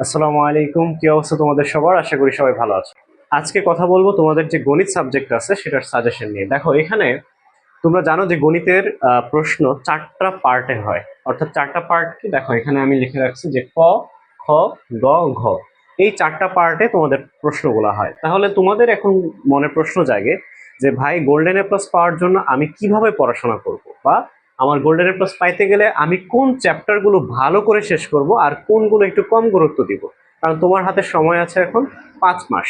আসসালামু আলাইকুম, কি অবস্থা তোমাদের সবার? আশা করি সবাই ভালো আছে। আজকে কথা বলবো তোমাদের যে গণিত সাবজেক্ট আছে সেটার সাজেশন নিয়ে। দেখো, এখানে তোমরা জানো যে গণিতের প্রশ্ন চারটা পার্টে হয়, অর্থাৎ চারটা পার্ট কি? দেখো, এখানে আমি লিখে রাখছি যে ক, খ, গ, ঘ। এই চারটা পার্টে তোমাদের প্রশ্নগুলো হয়। তাহলে তোমাদের এখন মনে প্রশ্ন জাগে যে ভাই, গোল্ডেন এ প্লাস পাওয়ার জন্য আমি কিভাবে পড়াশোনা করব, বা আমার গোল্ডেন এ প্লাস পাইতে গেলে আমি কোন চ্যাপ্টার গুলো ভালো করে শেষ করব আর কোনগুলো একটু কম গুরুত্ব দিব। কারণ তোমার হাতে সময় আছে এখন 5 মাস।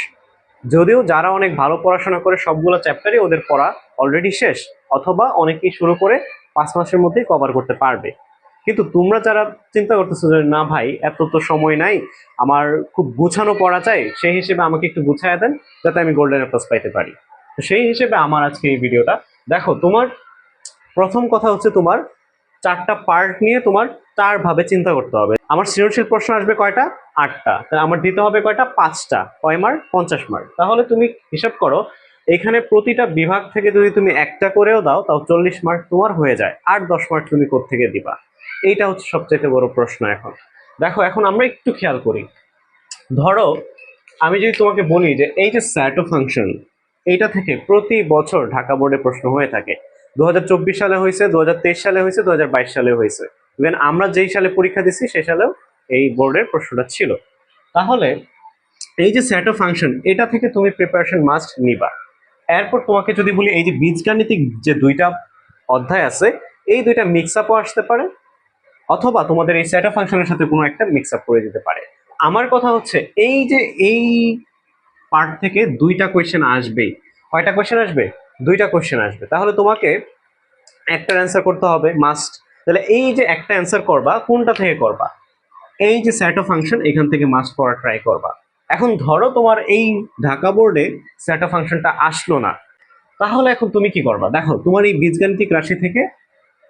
যদিও যারা অনেক ভালো পড়াশোনা করে সবগুলো চ্যাপ্টারই ওদের পড়া অলরেডি শেষ, অথবা অনেকেই শুরু করে 5 মাসের মধ্যেই কভার করতে পারবে। কিন্তু তোমরা যারা চিন্তা করতেছো যে না ভাই, এত তো সময় নাই, আমার খুব গুছানো পড়া চাই, সেই হিসেবে আমাকে একটু গুছায় দেন যাতে আমি গোল্ডেন প্লাস পাইতে পারি। তো সেই হিসেবে আমার আজকে এই ভিডিওটা। দেখো, তোমার প্রথম কথা হচ্ছে তোমার চারটা পার্ট নিয়ে তোমার চার ভাবে চিন্তা করতে হবে। আমার সৃজনশীল প্রশ্ন আসবে কয়টা? 8টা। তাহলে আমার দিতে হবে কয়টা? 5টা। কয় মার্ক? 50 মার্ক। তাহলে তুমি হিসাব করো, এখানে প্রতিটা বিভাগ থেকে যদি তুমি একটা করেও দাও তাও 40 মার্ক তোমার হয়ে যায়। আর 10 মার্ক তুমি কোত্থেকে দিবা? এইটা হচ্ছে সবচেয়ে বড় প্রশ্ন এখন। দেখো, এখন আমরা একটু খেয়াল করি। ধরো, আমি যদি তোমাকে বলি যে এই যে স্যাটো ফাংশন, এইটা থেকে প্রতি বছর ঢাকা বোর্ডে প্রশ্ন হয়ে থাকে। 2024 সালে হয়েছে, 2023 সালে হয়েছে, 2022 সালে হয়েছে। ইভেন আমরা যেই সালে পরীক্ষা দিচ্ছি সেই সালেও এই বোর্ডের প্রশ্নটা ছিল। তাহলে এই যে স্যাটো ফাংশন, এটা থেকে তুমি প্রিপারেশন মাস্ট নিবা। এরপর তোমাকে যদি বলি এই যে বীজগাণিতিক যে দুইটা অধ্যায় আছে, এই দুইটা মিক্স আপও আসতে পারে, অথবা তোমাদের এই স্যাটো ফাংশনের সাথে কোনো একটা মিক্স আপ করে দিতে পারে। আমার কথা হচ্ছে এই যে এই পার্ট থেকে দুইটা কোয়েশ্চেন আসবেই। কয়টা কোয়েশ্চেন আসবে? দুইটা কোয়েশ্চেন আসবে। তাহলে তোমাকে একটা অ্যান্সার করতে হবে মাস্ট। তাহলে এই যে একটা অ্যান্সার করবা, কোনটা থেকে করবা? এই যে স্যাটো ফাংশন, এখান থেকে মাস্ট করার ট্রাই করবা। এখন ধরো তোমার এই ঢাকা বোর্ডে স্যাটো ফাংশনটা আসলো না, তাহলে এখন তুমি কি করবা? দেখো, তোমার এই বীজগাণিতিক রাশি থেকে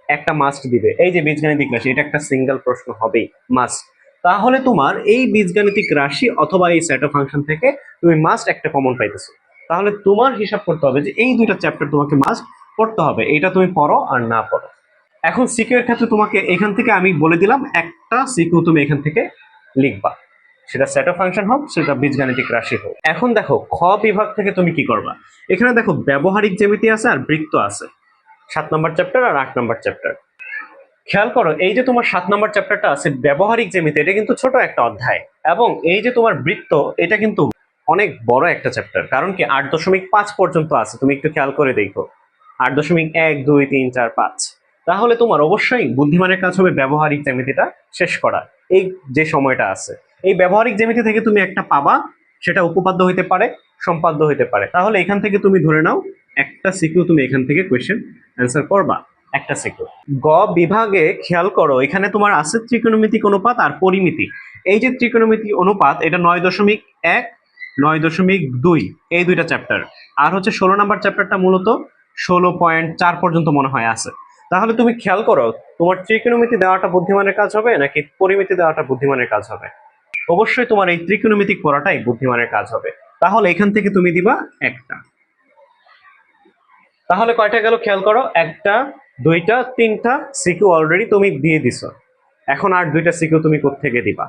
একটা মাস্ট দিবে। এই যে বীজগাণিতিক রাশি, এটা একটা সিঙ্গেল প্রশ্ন হবেই, মাস্ট। তাহলে তোমার এই বীজগাণিতিক রাশি অথবা এই সেট অফ ফাংশন থেকে তুমি মাস্ট একটা কমন পাইতেছো। তাহলে তোমার হিসাব করতে হবে যে এই দুইটা চ্যাপ্টার তোমাকে মাস্ট পড়তে হবে, এটা তুমি পড়ো আর না পড়ো। এখন সিকিউ এর ক্ষেত্রে তোমাকে এখান থেকে আমি বলে দিলাম একটা সিকিউ তুমি এখান থেকে লিখবা, সেটা সেট অফ ফাংশন হোক, সেটা বীজগাণিতিক রাশি হোক। এখন দেখো, খ বিভাগ থেকে তুমি কি করবা? এখানে দেখো, ব্যবহারিক জ্যামিতি আছে আর বৃত্ত আছে। 7 নম্বর চ্যাপ্টার আর 8 নম্বর চ্যাপ্টার। খেয়াল করো, এই যে তোমার 7 নম্বর চ্যাপ্টারটা আছে ব্যবহারিক জ্যামিতি, এটা কিন্তু ছোট একটা অধ্যায়। এবং এই যে তোমার বৃত্ত, এটা কিন্তু অনেক বড় একটা চ্যাপ্টার। কারণ কি, 8.5 পর্যন্ত আছে। তুমি একটু খেয়াল করে দেখো, 8.1, 2, 3, 4, 5। তাহলে তোমার অবশ্যই বুদ্ধিমানের কাজ হবে ব্যবহারিক জ্যামিতিটা শেষ করা। এই যে সময়টা আছে, এই ব্যবহারিক জ্যামিতি থেকে তুমি একটা পাবা, সেটা উপপাদ্য হইতে পারে, সম্পাদ্য হইতে পারে। তাহলে এখান থেকে তুমি ধরে নাও একটা সিকিউ তুমি এখান থেকে কোয়েশ্চেন অ্যান্সার করবা, একটা সিকিউ। গ বিভাগে খেয়াল করো, এখানে তোমার আছে ত্রিকোণমিতিক অনুপাত আর পরিমিতি। এই যে ত্রিকোণমিতিক অনুপাত, এটা 9.1, 9.2, এই দুইটা চ্যাপ্টার। আর হচ্ছে 16 নম্বর চ্যাপ্টারটা মূলত 16.4 পর্যন্ত মনে হয় আছে। তাহলে তুমি খেয়াল করো, তোমার ত্রিকোণমিতি দেওয়াটা বুদ্ধিমানের কাজ হবে নাকি পরিমিতি দেওয়াটা বুদ্ধিমানের কাজ হবে? অবশ্যই তোমার এই ত্রিকোণমিতিক পড়াটাই বুদ্ধিমানের কাজ হবে। তাহলে এখান থেকে তুমি দিবা একটা। তাহলে কয়টা গেল খেয়াল করো, একটা, দুইটা, তিনটা সিকিউ অলরেডি তুমি দিয়ে দিছো। এখন আর দুইটা সিকিউ তুমি কোত্থেকে দিবা?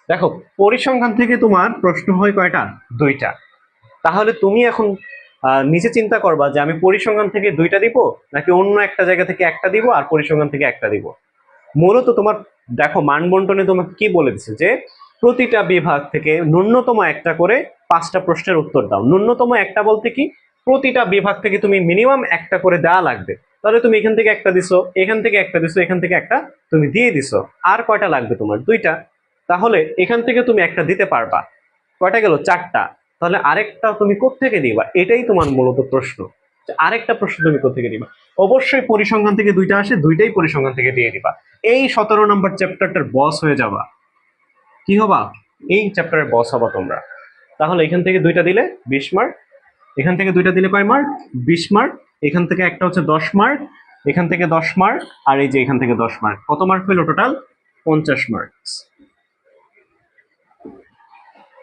দেখো, পরিসংখ্যান থেকে তোমার প্রশ্ন হয় কয়টা? দুইটা। তাহলে তুমি এখন নিজে চিন্তা করবা যে আমি পরিসংখ্যান থেকে দুইটা দিব নাকি অন্য একটা জায়গা থেকে একটা দিব আর পরিসংখ্যান থেকে একটা দিব। মূলত তোমার দেখো, মান বন্টনে তোমাকে কি বলে দিচ্ছে যে প্রতিটা বিভাগ থেকে ন্যূনতম একটা করে 5টা প্রশ্নের উত্তর দাও। ন্যূনতম একটা বলতে কি, প্রতিটা বিভাগ থেকে তুমি মিনিমাম একটা করে দেওয়া লাগবে। তাহলে তুমি এখান থেকে একটা দিছো, এখান থেকে একটা দিছো, এখান থেকে একটা তুমি দিয়ে দিছো। আর কয়টা লাগবে তোমার? দুইটা। তাহলে এখান থেকে তুমি একটা দিতে পারবা। কয়টা গেল? চারটা। তাহলে আরেকটা তুমি কোত্থেকে দিবা? এটাই তোমার মূলত প্রশ্ন, আরেকটা প্রশ্ন তুমি কোত্থেকে দিবা। অবশ্যই পরিসংখ্যান থেকে দুইটা আসে, দুইটাই পরিসংখ্যান থেকে দিয়ে দিবা। এই 17 নম্বর চ্যাপ্টারটার বস হয়ে যাবা। কি হবা? এই চ্যাপ্টারের বস হবা তোমরা। তাহলে এখান থেকে দুইটা দিলে 20 মার্ক, এখান থেকে দুইটা দিলে কয় মার্ক? 20 মার্ক। এখান থেকে একটা হচ্ছে 10 মার্ক, এখান থেকে 10 মার্ক, আর এই যে এখান থেকে 10 মার্ক। কত মার্ক হইল টোটাল? 50 মার্ক।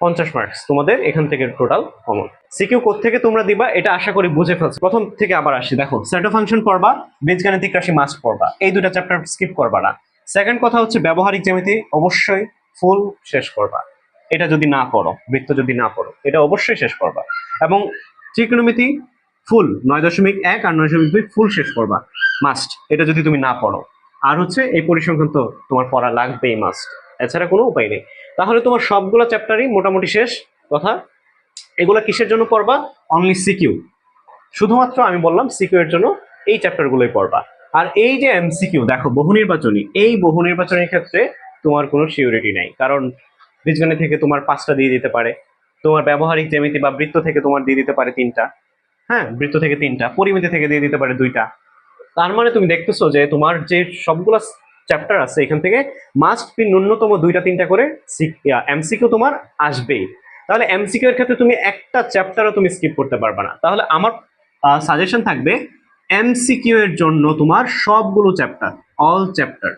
50 মার্কস তোমাদের এখান থেকে টোটাল কমন। সিকিউ কোত্থেকে তোমরা দিবা এটা আশা করি বুঝে ফেলছো। প্রথম থেকে আবার আসি, দেখো, সেট ফাংশন পড়বা, বীজগাণিতিক রাশি মাস্ট পড়বা, এই দুটা চ্যাপ্টার স্কিপ করবা না। সেকেন্ড কথা হচ্ছে ব্যবহারিক জ্যামিতি অবশ্যই ফুল শেষ করবা। এটা যদি না পড়ো, বৃত্ত যদি না পড়ো, এটা অবশ্যই শেষ করবা। এবং ত্রিকোণমিতি ফুল 9.1 আর 9.2 ফুল শেষ করবা, মাস্ট, এটা যদি তুমি না পড়ো। আর হচ্ছে এই পরিসংখ্যান তো তোমার পড়া লাগবেই, মাস্ট, এছাড়া কোনো উপায় নেই। তাহলে তোমার সবগুলো চ্যাপ্টারই মোটামুটি শেষ কথা। এগুলা কিসের জন্য পড়বা? অনলি সিকিউ, শুধুমাত্র আমি বললাম সিকিউ এর জন্য এই চ্যাপ্টারগুলোই পড়বা। আর এই যে এমসিকিউ, দেখো বহু নির্বাচনী, এই বহু নির্বাচনের ক্ষেত্রে তোমার কোনো সিউরিটি নাই, কারণ বীজগণিত থেকে তোমার 5টা দিয়ে দিতে পারে, তোমার ব্যবহারিক জ্যামিতি বা বৃত্ত থেকে তোমার দিয়ে দিতে পারে 3টা, হ্যাঁ বৃত্ত থেকে 3টা, পরিমিতি থেকে দিয়ে দিতে পারে 2টা। তার মানে তুমি দেখতেছো যে তোমার যে সবগুলো চ্যাপ্টার আছে এখান থেকে মাস্ট বি ন্যূনতম 2টা 3টা করে এমসিকিউ তোমার আসবেই। তাহলে এমসিকিউ এর ক্ষেত্রে তুমি একটা চ্যাপ্টারও তুমি স্কিপ করতে পারবে না। তাহলে আমার সাজেশন থাকবে এমসিকিউ এর জন্য তোমার সবগুলো চ্যাপ্টার, অল চ্যাপ্টার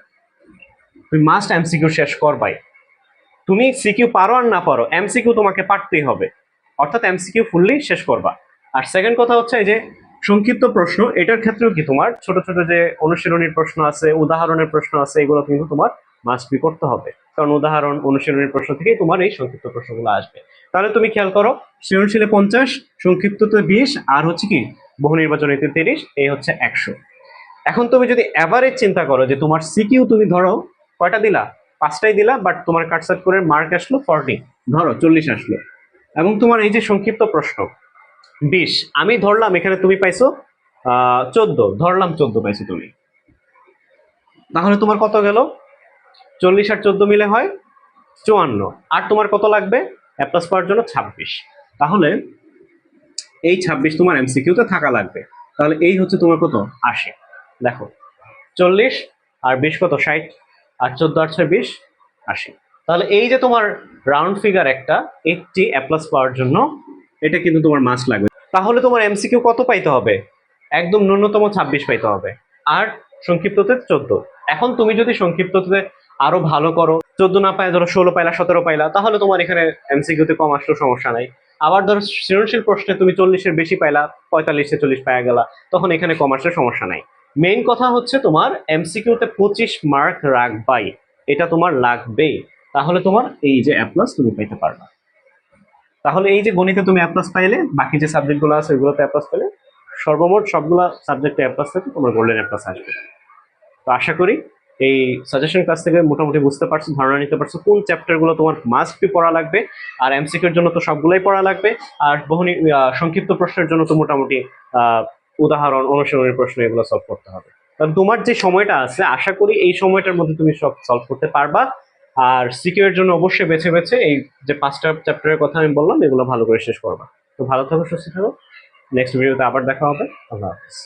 তুমি মাস্ট এমসিকিউ শেষ করবাই। তুমি সিকিউ পারো আর না পারো, এমসিকিউ তোমাকে পারতেই হবে, অর্থাৎ এমসিকিউ ফুললি শেষ করবা। আর সেকেন্ড কথা হচ্ছে এই যে সংক্ষিপ্ত প্রশ্ন, এটার ক্ষেত্রেও কি তোমার ছোট ছোট যে অনুশীলনীর প্রশ্ন আছে, উদাহরণের প্রশ্ন আছে, এগুলো কিন্তু তোমার মাস্ট বি করতে হবে, কারণ উদাহরণ অনুশীলনীর প্রশ্ন থেকেই তোমার এই সংক্ষিপ্ত প্রশ্নগুলো আসবে। তাহলে তুমি খেয়াল করো, সৃজনশীলে 50, সংক্ষিপ্ততে 20, আর হচ্ছে কি বহু নির্বাচনীতে 30, এই হচ্ছে 100। এখন তুমি যদি এভারেজ চিন্তা করো যে তোমার সিকিউ তুমি ধরো কয়টা দিলা, 5টাই দিলা, বাট তোমার কাটসাট করে মার্ক আসলো 40, ধরো 40 আসলো, এবং তোমার এই যে সংক্ষিপ্ত প্রশ্ন 20, আমি ধরলাম এখানে তুমি পাইছো 14, ধরলাম 14 পাইছো তুমি, তাহলে তোমার কত গেল? 40 আর 14 মিলে হয় 54, আর তোমার কত লাগবে এ প্লাস পাওয়ার জন্য? 26। তাহলে এই 26 তোমার এমসিকিউতে থাকা লাগবে। তাহলে এই হচ্ছে তোমার কত? 80। দেখো 40 আর 20 কত? 60, আর 14 আর 6 20, 80। তাহলে এই যে তোমার রাউন্ড ফিগার একটা 80 এ প্লাস পাওয়ার জন্য, এটা কিন্তু তোমার মাস্ট লাগবে। তাহলে তোমার এমসিকিউ কত পাইতে হবে? একদম ন্যূনতম 26 পাইতে হবে, আর সংক্ষিপ্ততে 14। এখন তুমি যদি সংক্ষিপ্ততে আরো ভালো করো, 14 না পাই, ধরো 16 পাইলা, 17 পাইলা, তাহলে তোমার এখানে এমসিকিউতে কম আসলেও সমস্যা নাই। আবার ধরো সৃজনশীল প্রশ্নে তুমি 40-এর বেশি পাইলা, 45-40 পাওয়া গেলা, তখন এখানে কম আসলে সমস্যা নাই। মেইন কথা হচ্ছে তোমার এমসিকিউতে 25 মার্ক রাখবাই, এটা তোমার লাগবেই। তাহলে তোমার এই যে এ প্লাস তুমি পাইতে পারবা। তাহলে এই যে গণিতে তুমি এ প্লাস পাইলে, বাকি যে সাবজেক্টগুলো আছে ওইগুলোতে এ প্লাস পেলে, সর্বমোট সবগুলা সাবজেক্টে এ প্লাস থেকে তোমার গোল্ডেন এ প্লাস আসবে। তো আশা করি এই সাজেশন ক্লাস থেকে মোটামুটি বুঝতে পারছো, ধারণা নিতে পারছো কোন চ্যাপ্টার গুলো তোমার মাস্ট বি পড়া লাগবে। আর এমসিকিউর জন্য তো সবগুলাই পড়া লাগবে, আর সংক্ষিপ্ত প্রশ্নের জন্য তো মোটামুটি উদাহরণ, অনুশীলনের প্রশ্ন এগুলো সলভ করতে হবে। কারণ তোমার যে সময়টা আছে, আশা করি এই সময়টার মধ্যে তুমি সব সলভ করতে পারবা। আর সিকিউ এর জন্য অবশ্যই বেছে বেছে এই যে 5টা চ্যাপ্টারের কথা আমি বললাম, এগুলো ভালো করে শেষ করবা। তো ভালো থাকো, সুস্থ থাকো, নেক্সট ভিডিওতে আবার দেখা হবে। আল্লাহ হাফিজ।